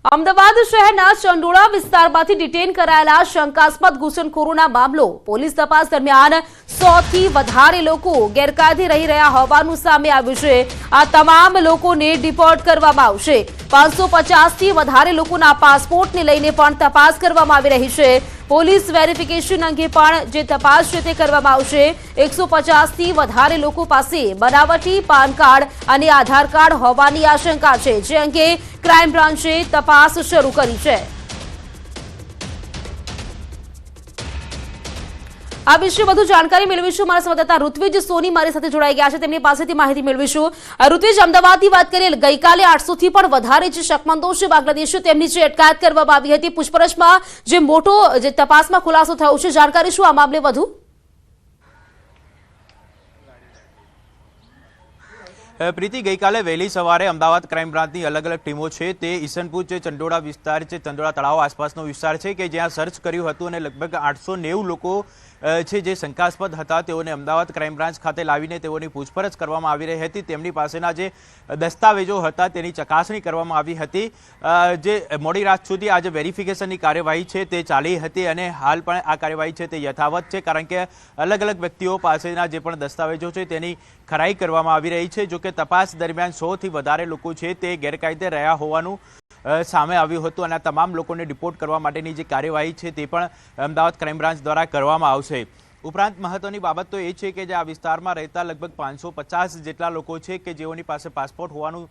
અમદાવાદ શહેરના ચંડોળા વિસ્તારમાંથી ડિટેન કરાયેલા શંકાસ્પદ ઘૂસણખોરોના મામલો પોલીસ તપાસ દરમિયાન 100 થી વધારે લોકો ગેરકાયદે રહી રહ્યા હોવાનું સામે આવ્યું છે। આ તમામ લોકોને ડિપોર્ટ કરવામાં આવશે। 550 થી વધારે લોકોના પાસપોર્ટને લઈને પણ તપાસ કરવામાં આવી રહી છે। પોલીસ વેરિફિકેશન અંગે પણ જે તપાસ છે તે કરવામાં આવશે। 150 થી વધારે લોકો પાસે બનાવટી પાન કાર્ડ અને આધાર કાર્ડ હોવાની આશંકા છે, જે અંગે ક્રાઇમ બ્રાન્ચે તપાસ શરૂ કરી છે। આ વિશે વધુ જાણકારી મેળવીશું। મારા સંવાદદાતા ઋત્વિજ સોની મારી સાથે જોડાઈ ગયા છે, તેમની પાસેથી માહિતી મેળવીશું। ઋત્વિજ, અમદાવાદની વાત કરીએ, ગઈકાલે 800 થી પણ વધારે જે શકમંદો છે બાંગ્લાદેશી, તેમની જે અટકાયત કરવામાં આવી હતી પૂછપરછમાં, જે મોટો જે તપાસમાં ખુલાસો થયો છે, જાણકારી શું આ મામલે વધુ? પ્રીતિ, ગઈકાલે વહેલી સવારે અમદાવાદ ક્રાઇમ બ્રાન્ચની અલગ અલગ ટીમો છે તે ઈસનપુર છે, ચંડોળા વિસ્તાર છે, ચંડોળા તળાવ આસપાસનો વિસ્તાર છે કે જ્યાં સર્ચ કર્યું હતું અને લગભગ 890 લોકો છે જે શંકાસ્પદ હતા તેઓને અમદાવાદ ક્રાઇમ બ્રાન્ચ ખાતે લાવીને તેઓની પૂછપરછ કરવામાં આવી રહી હતી। તેમની પાસેના જે દસ્તાવેજો હતા તેની ચકાસણી કરવામાં આવી હતી। જે મોડી રાત સુધી આ જે વેરિફિકેશનની કાર્યવાહી છે તે ચાલી હતી અને હાલ પણ આ કાર્યવાહી છે તે યથાવત છે, કારણ કે અલગ અલગ વ્યક્તિઓ પાસેના જે પણ દસ્તાવેજો છે તેની ખરાઈ કરવામાં આવી રહી છે। જોકે તપાસ દરમિયાન 100 થી વધારે લોકો છે તે ગેરકાયદે રહ્યા હોવાનું સામે આવ્યું હતું અને આ તમામ લોકોને ડિપોર્ટ કરવા માટેની જે કાર્યવાહી છે તે પણ અમદાવાદ ક્રાઇમ બ્રાન્ચ દ્વારા કરવામાં આવશે। ઉપરાંત મહત્વની બાબત તો એ છે કે જે આ વિસ્તારમાં રહેતા લગભગ 550 જેટલા લોકો છે કે જેઓની પાસે પાસપોર્ટ હોવાનું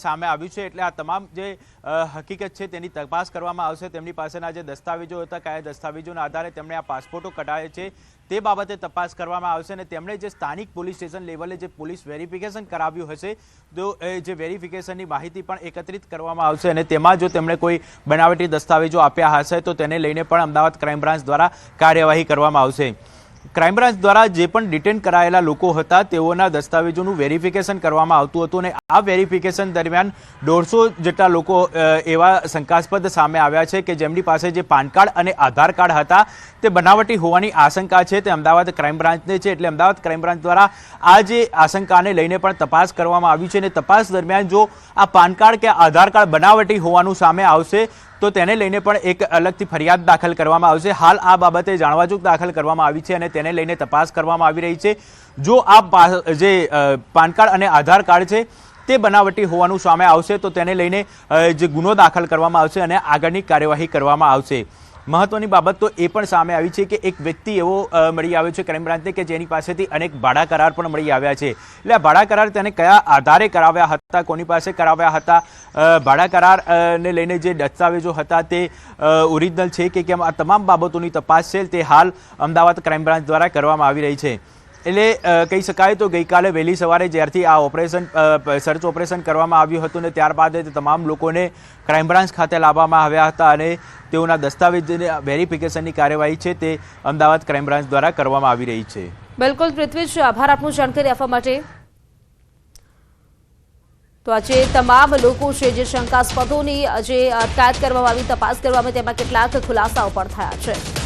સામે આવ્યું છે, એટલે આ તમામ જે હકીકત છે તેની તપાસ કરવામાં આવશે। તેમની પાસેના જે દસ્તાવેજો હતા, કયા દસ્તાવેજોના આધારે તેમણે આ પાસપોર્ટો કઢાવે છે તે બાબતે તપાસ કરવામાં આવશે અને તેમણે જે સ્થાનિક પોલીસ સ્ટેશન લેવલે જે પોલીસ વેરિફિકેશન કરાવ્યું હશે તો જે વેરિફિકેશનની માહિતી પણ એકત્રિત કરવામાં આવશે અને તેમાં જો તેમણે કોઈ બનાવટી દસ્તાવેજો આપ્યા હશે તો તેને લઈને પણ અમદાવાદ ક્રાઇમ બ્રાન્ચ દ્વારા કાર્યવાહી કરવામાં આવશે। ક્રાઇમ બ્રાન્ચ દ્વારા જે પણ ડિટેન કરાયેલા લોકો હતા તેઓના દસ્તાવેજોનું વેરિફિકેશન કરવામાં આવતું હતું અને આ વેરિફિકેશન દરમિયાન 150 જેટલા લોકો એવા શંકાસ્પદ સામે આવ્યા છે કે જેમની પાસે જે પાન કાર્ડ અને આધાર કાર્ડ હતા તે બનાવટી હોવાની આશંકા છે તે અમદાવાદ ક્રાઇમ બ્રાન્ચને છે, એટલે અમદાવાદ ક્રાઇમ બ્રાન્ચ દ્વારા આ જે આશંકાને લઈને પણ તપાસ કરવામાં આવી છે અને તપાસ દરમિયાન જો આ પાન કાર્ડ કે આધાર કાર્ડ બનાવટી હોવાનું સામે આવશે તો તેને લઈને પણ એક અલગથી ફરિયાદ દાખલ કરવામાં આવશે। હાલ આ બાબતે જાણવાજોગ દાખલ કરવામાં આવી છે અને તેને લઈને તપાસ કરવામાં આવી રહી છે। જો આ જે પાન કાર્ડ અને આધાર કાર્ડ છે તે બનાવટી હોવાનું સામે આવશે તો તેને લઈને જે ગુનો દાખલ કરવામાં આવશે અને આગળની કાર્યવાહી કરવામાં આવશે। મહત્વની બાબત તો એ પણ સામે આવી છે કે એક વ્યક્તિ એવો મળી આવ્યો છે ક્રાઇમ બ્રાન્ચને કે જેની પાસેથી અનેક ભાડા કરાર પણ મળી આવ્યા છે, એટલે આ ભાડા કરાર તેને કયા આધારે કરાવ્યા હતા, કોની પાસે કરાવ્યા હતા, ભાડા કરારને લઈને જે દસ્તાવેજો હતા તે ઓરિજિનલ છે કે કેમ, આ તમામ બાબતોની તપાસ છે તે હાલ અમદાવાદ ક્રાઇમ બ્રાન્ચ દ્વારા કરવામાં આવી રહી છે। એટલે કહી શકાય તો ગઈકાલે વહેલી સવારે જ્યારથી આ ઓપરેશન સર્ચ ઓપરેશન કરવામાં આવ્યું હતું ને ત્યારબાદ તમામ લોકોને ક્રાઇમ બ્રાન્ચ ખાતે લાવવામાં આવ્યા હતા અને તેઓના દસ્તાવેજની વેરિફિકેશનની કાર્યવાહી છે તે અમદાવાદ ક્રાઇમ બ્રાન્ચ દ્વારા કરવામાં આવી રહી છે। બિલકુલ પૃથ્વીજ, આભાર આપનું જાણકારી આપવા માટે। તો આજે તમામ લોકો છે જે શંકાસ્પદોની જે અટકાયત કરવામાં આવી, તપાસ કરવામાં, તેમાં કેટલાક ખુલાસાઓ પણ થયા છે।